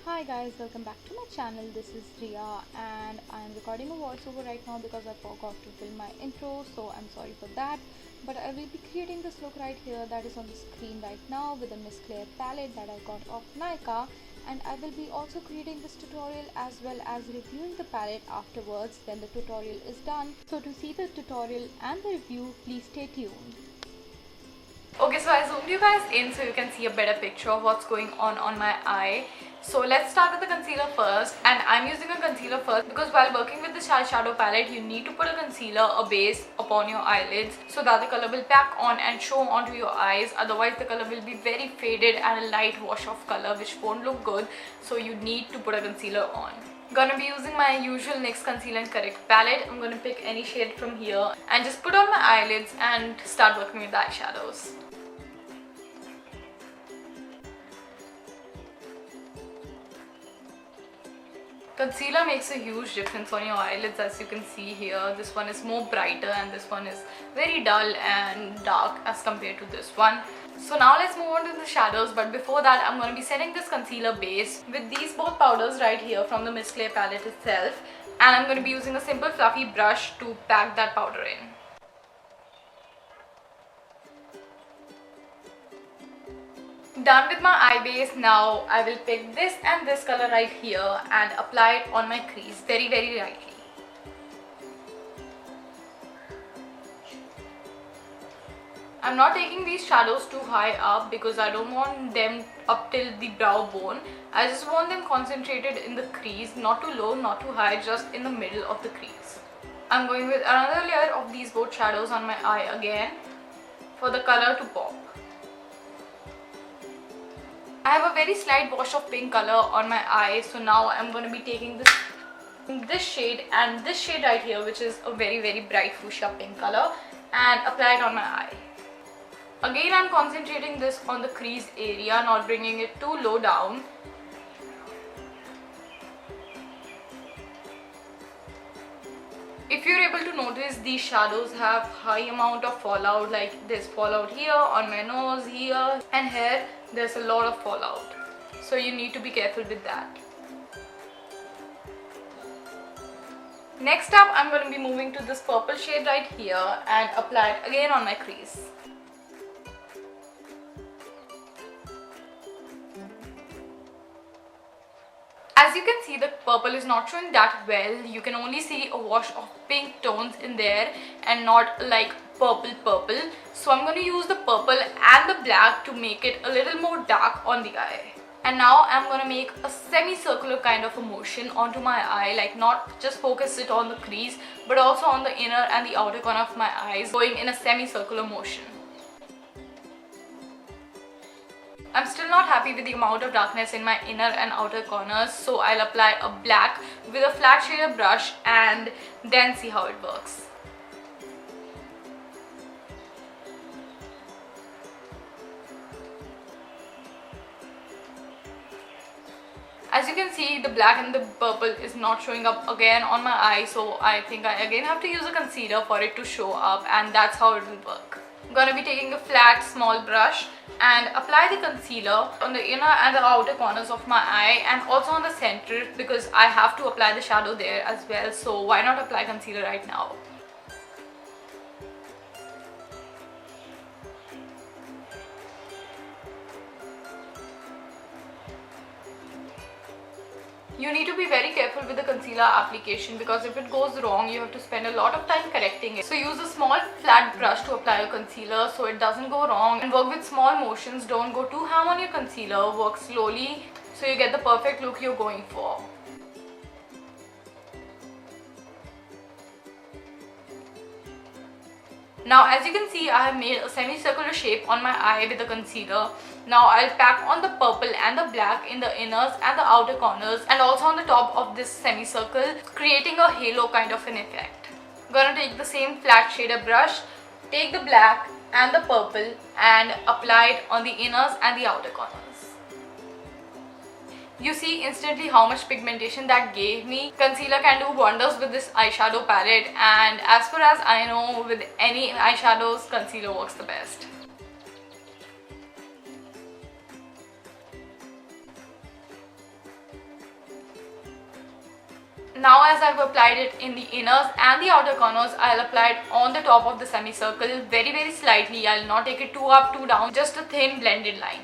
Hi guys, welcome back to my channel. This is Riya and I'm recording a voiceover right now because I forgot to film my intro, so I'm sorry for that. But I will be creating this look right here that is on the screen right now with a Miss Claire palette that I got off Nika, and I will be also creating this tutorial as well as reviewing the palette afterwards when the tutorial is done. So to see the tutorial and the review, please stay tuned. Okay, so I zoomed you guys in so you can see a better picture of what's going on my eye. So let's start with the concealer first, and I'm using a concealer first because while working with this eyeshadow palette you need to put a concealer, a base upon your eyelids so that the color will pack on and show onto your eyes. Otherwise the color will be very faded and a light wash of color which won't look good, so you need to put a concealer on. Gonna be using my usual NYX Conceal and Correct palette. I'm gonna pick any shade from here and just put on my eyelids and start working with the eyeshadows. Concealer makes a huge difference on your eyelids, as you can see here. This one is more brighter and this one is very dull and dark as compared to this one. So now let's move on to the shadows, but before that I'm going to be setting this concealer base with these both powders right here from the Miss Claire palette itself, and I'm going to be using a simple fluffy brush to pack that powder in. Done with my eye base. Now I will pick this and this color right here and apply it on my crease very lightly. I'm not taking these shadows too high up because I don't want them up till the brow bone. I just want them concentrated in the crease, not too low, not too high, just in the middle of the crease. I'm going with another layer of these both shadows on my eye again for the color to pop. I have a very slight wash of pink color on my eye, so now I'm going to be taking this shade and this shade right here, which is a very bright fuchsia pink color, and apply it on my eye. Again, I'm concentrating this on the crease area, not bringing it too low down. If you're able to notice, these shadows have high amount of fallout, like there's fallout here, on my nose, here, and here there's a lot of fallout. So you need to be careful with that. Next up, I'm going to be moving to this purple shade right here and apply it again on my crease. As you can see, the purple is not showing that well. You can only see a wash of pink tones in there and not like purple. So I'm going to use the purple and the black to make it a little more dark on the eye. And now I'm going to make a semicircular kind of a motion onto my eye, like not just focus it on the crease but also on the inner and the outer corner of my eyes, going in a semicircular motion. I'm still not happy with the amount of darkness in my inner and outer corners, so I'll apply a black with a flat shader brush and then see how it works. As you can see, the black and the purple is not showing up again on my eye, so I think I again have to use a concealer for it to show up, and that's how it will work. I'm going to be taking a flat small brush and apply the concealer on the inner and the outer corners of my eye and also on the center, because I have to apply the shadow there as well, so why not apply concealer right now. You need to be very careful with the concealer application because if it goes wrong, you have to spend a lot of time correcting it. So use a small flat brush to apply your concealer so it doesn't go wrong, and work with small motions. Don't go too ham on your concealer, work slowly so you get the perfect look you're going for. Now as you can see, I have made a semicircular shape on my eye with the concealer. Now I'll pack on the purple and the black in the inners and the outer corners and also on the top of this semicircle, creating a halo kind of an effect. I'm gonna take the same flat shader brush, take the black and the purple and apply it on the inners and the outer corners. You see instantly how much pigmentation that gave me. Concealer can do wonders with this eyeshadow palette, and as far as I know, with any eyeshadows, concealer works the best. Now as I've applied it in the inners and the outer corners, I'll apply it on the top of the semicircle very slightly. I'll not take it too up, too down, just a thin blended line.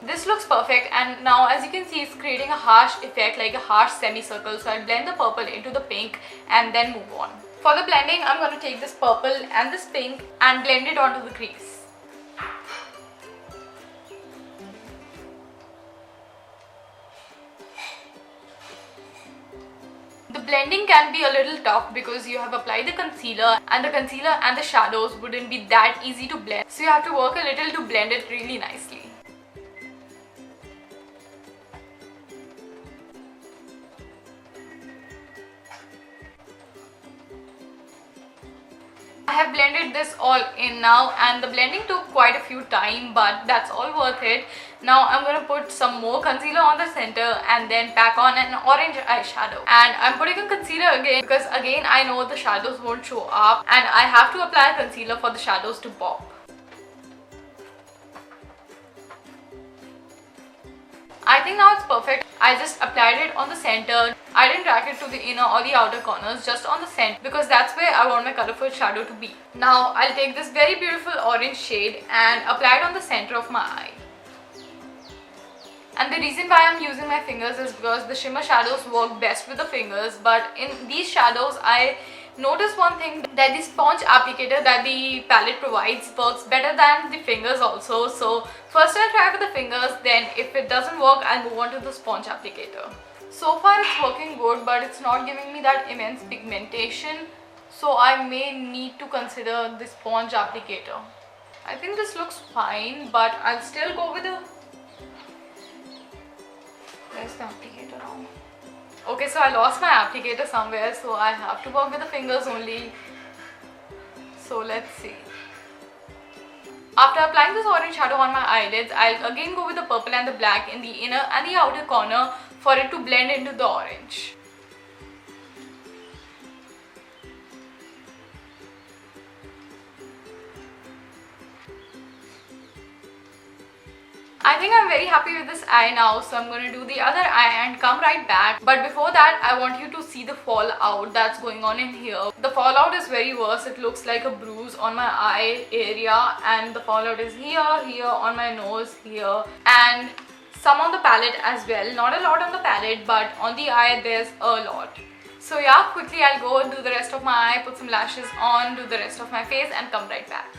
This looks perfect, and now as you can see, it's creating a harsh effect, like a harsh semicircle. So I'll blend the purple into the pink and then move on. For the blending, I'm going to take this purple and this pink and blend it onto the crease. The blending can be a little tough because you have applied the concealer and the shadows wouldn't be that easy to blend. So you have to work a little to blend it really nicely. I have blended this all in now, and the blending took quite a few time, but that's all worth it. Now I'm going to put some more concealer on the center and then pack on an orange eyeshadow. And I'm putting a concealer again because again I know the shadows won't show up and I have to apply concealer for the shadows to pop. I think now it's perfect. I just applied it on the center. I didn't drag it to the inner or the outer corners, just on the center because that's where I want my colorful shadow to be. Now I'll take this very beautiful orange shade and apply it on the center of my eye. And the reason why I'm using my fingers is because the shimmer shadows work best with the fingers, but in these shadows I noticed one thing, that the sponge applicator that the palette provides works better than the fingers also. So first I'll try with the fingers, then if it doesn't work I'll move on to the sponge applicator. So far it's working good, but it's not giving me that immense pigmentation, so I may need to consider the sponge applicator. I think this looks fine, but I'll still go with the... Where's the applicator now? Okay, so I lost my applicator somewhere, so I have to work with the fingers only. So let's see. After applying this orange shadow on my eyelids, I'll again go with the purple and the black in the inner and the outer corner for it to blend into the orange. I think I'm very happy with this eye now, so I'm going to do the other eye and come right back. But before that, I want you to see the fallout that's going on in here. The fallout is very worse. It looks like a bruise on my eye area, and the fallout is here, here, on my nose, here, and some on the palette as well. Not a lot on the palette, but on the eye there's a lot. So yeah, quickly I'll go do the rest of my eye, put some lashes on, do the rest of my face and come right back.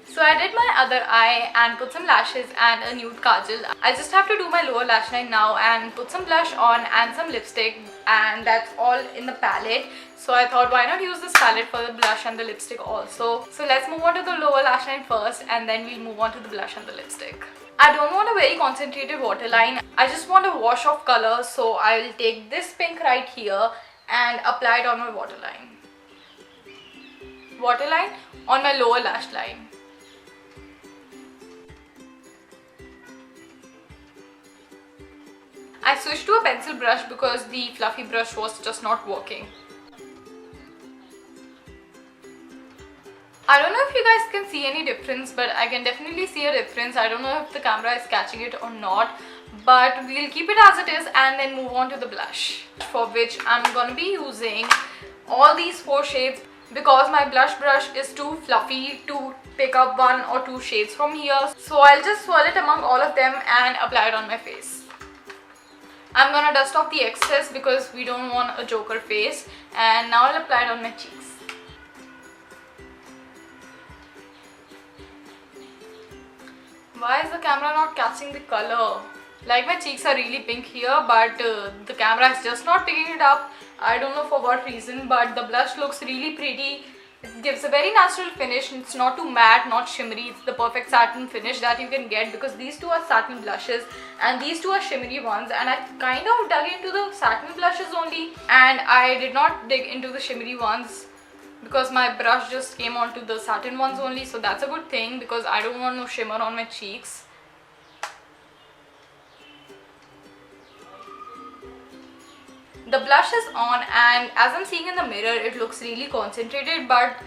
So I did my other eye and put some lashes and a nude kajal. I just have to do my lower lash line now and put some blush on and some lipstick, and that's all in the palette. So I thought, why not use this palette for the blush and the lipstick also. So let's move on to the lower lash line first, and then we'll move on to the blush and the lipstick. I don't want a very concentrated waterline. I just want a wash of color, so I will take this pink right here and apply it on my waterline. Waterline on my lower lash line. I switched to a pencil brush because the fluffy brush was just not working. I don't know if you guys can see any difference, but I can definitely see a difference. I don't know if the camera is catching it or not, but we'll keep it as it is and then move on to the blush, for which I'm going to be using all these 4 shades because my blush brush is too fluffy to pick up 1 or 2 shades from here. So I'll just swirl it among all of them and apply it on my face. I'm gonna dust off the excess because we don't want a joker face, and now I'll apply it on my cheeks. Why is the camera not catching the color? Like, my cheeks are really pink here, but the camera is just not picking it up. I don't know for what reason, but the blush looks really pretty. It gives a very natural finish. It's not too matte, not shimmery. It's the perfect satin finish that you can get because these 2 are satin blushes and these 2 are shimmery ones, and I kind of dug into the satin blushes only and I did not dig into the shimmery ones because my brush just came onto the satin ones only. So that's a good thing because I don't want no shimmer on my cheeks. The blush is on, and as I'm seeing in the mirror, it looks really concentrated, but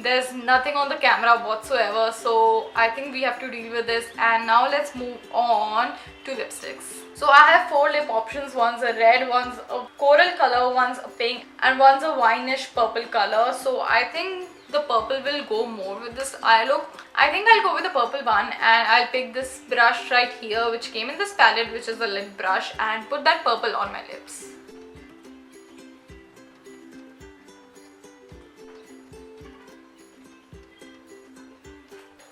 There's nothing on the camera whatsoever, so I think we have to deal with this. And now let's move on to lipsticks. So I have 4 lip options. One's a red, one's a coral color, one's a pink, and one's a wineish purple color. So I think the purple will go more with this eye look. I think I'll go with the purple one, and I'll pick this brush right here which came in this palette, which is a lip brush, and put that purple on my lips.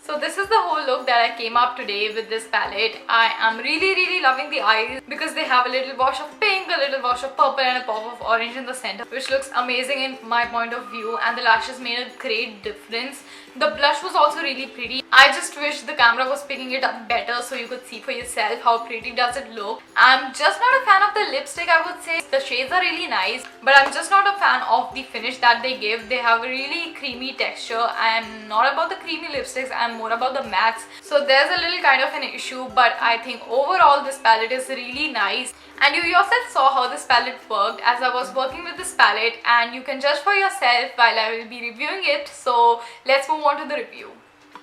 So this is the whole look that I came up today with this palette. I am really loving the eyes because they have a little wash of pink, a little wash of purple, and a pop of orange in the center, which looks amazing in my point of view, and the lashes made a great difference. The blush was also really pretty. I just wish the camera was picking it up better so you could see for yourself how pretty does it look. I'm just not a fan of the lipstick, I would say. The shades are really nice, but I'm just not a fan of the finish that they give. They have a really creamy texture. I am not about the creamy lipsticks, I'm more about the mattes. So there's a little kind of an issue, but I think overall this palette is really nice. And you yourself saw how this palette worked as I was working with this palette, and you can judge for yourself while I will be reviewing it. So let's move on to the review.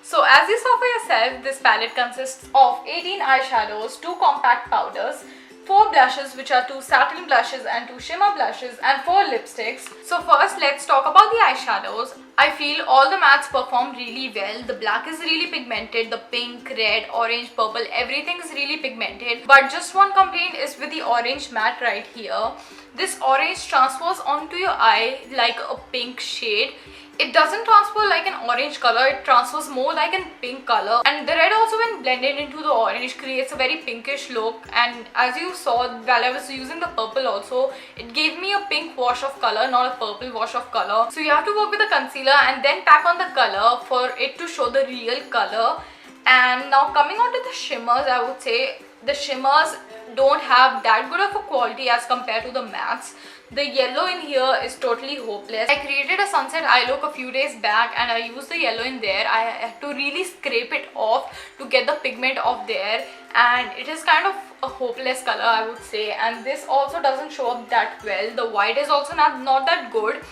So as you saw for yourself, this palette consists of 18 eyeshadows, 2 compact powders, 4 blushes, which are 2 satin blushes and 2 shimmer blushes, and 4 lipsticks. So first let's talk about the eyeshadows. I feel all the mattes perform really well. The black is really pigmented, the pink, red, orange, purple, everything is really pigmented. But just one complaint is with the orange matte right here. This orange transfers onto your eye like a pink shade. It doesn't transfer like an orange color, it transfers more like a pink color. And the red also, when blended into the orange, creates a very pinkish look. And as you saw while I was using the purple also, it gave me a pink wash of color, not a purple wash of color. So you have to work with the concealer and then pack on the color for it to show the real color. And now coming on to the shimmers, I would say the shimmers don't have that good of a quality as compared to the mattes. The yellow in here is totally hopeless. I created a sunset eye look a few days back and I used the yellow in there. I had to really scrape it off to get the pigment off there, and it is kind of a hopeless color, I would say. And this also doesn't show up that well. The white is also not that good.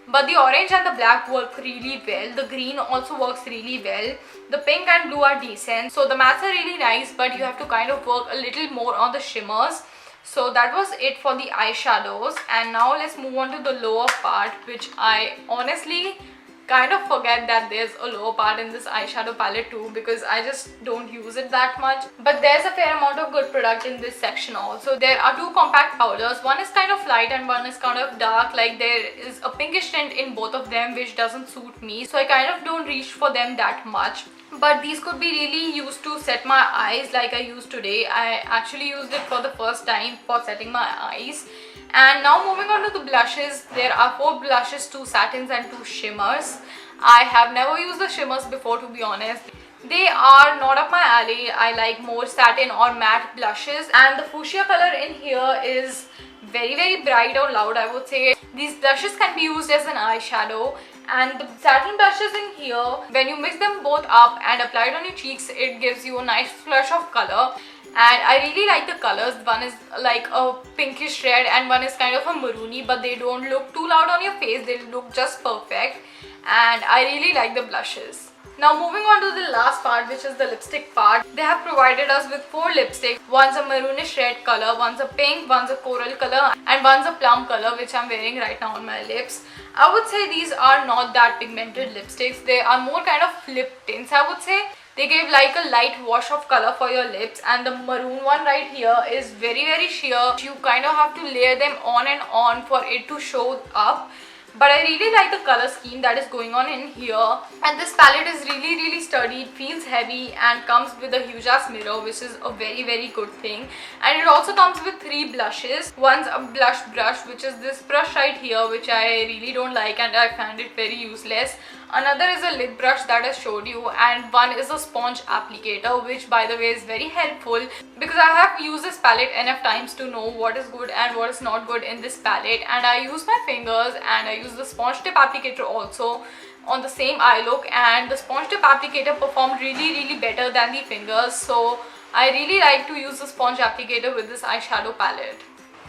But the orange and the black work really well. The green also works really well. The pink and blue are decent. So the mattes are really nice, but you have to kind of work a little more on the shimmers. So that was it for the eyeshadows. And now let's move on to the lower part, which I honestly kind of forget that there's a lower part in this eyeshadow palette too, because I just don't use it that much. But there's a fair amount of good product in this section also. There are 2 compact powders. One is kind of light and one is kind of dark. Like there is a pinkish tint in both of them, which doesn't suit me. So I kind of don't reach for them that much. But these could be really used to set my eyes like I used today. I actually used it for the first time for setting my eyes. And now moving on to the blushes, there are 4 blushes, 2 satins and 2 shimmers. I have never used the shimmers before, to be honest. They are not up my alley. I like more satin or matte blushes, and the fuchsia color in here is very bright or loud, I would say. These blushes can be used as an eyeshadow, and the satin blushes in here, when you mix them both up and apply it on your cheeks, it gives you a nice flush of color. And I really like the colors. One is like a pinkish red and one is kind of a maroony, but they don't look too loud on your face. They look just perfect, and I really like the blushes. Now moving on to the last part, which is the lipstick part. They have provided us with 4 lipsticks. One's a maroonish red color, one's a pink, one's a coral color, and one's a plum color, which I'm wearing right now on my lips. I would say these are not that pigmented lipsticks. They are more kind of lip tints, I would say. They give like a light wash of color for your lips, and the maroon one right here is very sheer. You kind of have to layer them on and on for it to show up. But I really like the color scheme that is going on in here. And this palette is really sturdy. It feels heavy and comes with a huge ass mirror, which is a very good thing. And it also comes with 3 blushes. One's a blush brush, which is this brush right here, which I really don't like and I find it very useless. Another is a lip brush that I showed you, and one is a sponge applicator, which by the way is very helpful because I have used this palette enough times to know what is good and what is not good in this palette. And I use my fingers and I use the sponge tip applicator also on the same eye look, and the sponge tip applicator performed really better than the fingers. So I really like to use the sponge applicator with this eyeshadow palette.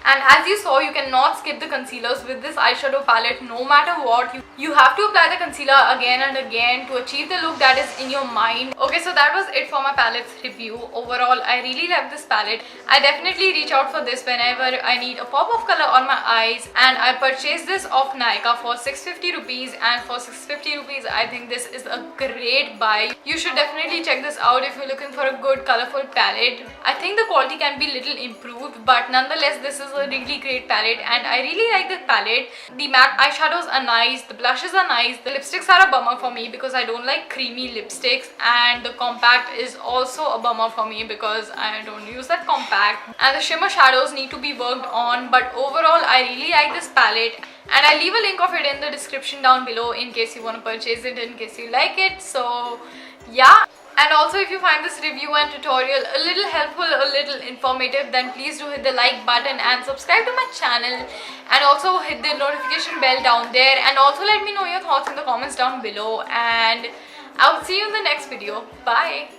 And as you saw, you cannot skip the concealers with this eyeshadow palette no matter what. You have to apply the concealer again and again to achieve the look that is in your mind. Okay, so that was it for my palettes review. Overall, I really like this palette. I definitely reach out for this whenever I need a pop of color on my eyes, and I purchased this off Nykaa for 650 rupees, and for 650 rupees I think this is a great buy. You should definitely check this out if you're looking for a good colorful palette. I think the quality can be little improved, but nonetheless this is a really great palette and I really like this palette. The matte eyeshadows are nice, the blushes are nice, the lipsticks are a bummer for me because I don't like creamy lipsticks, and the compact is also a bummer for me because I don't use that compact, and the shimmer shadows need to be worked on. But overall I really like this palette, and I'll leave a link of it in the description down below in case you want to purchase it, in case you like it. So yeah. And also, if you find this review and tutorial a little helpful, a little informative, then please do hit the like button and subscribe to my channel, and also hit the notification bell down there, and also let me know your thoughts in the comments down below, and I'll see you in the next video. Bye.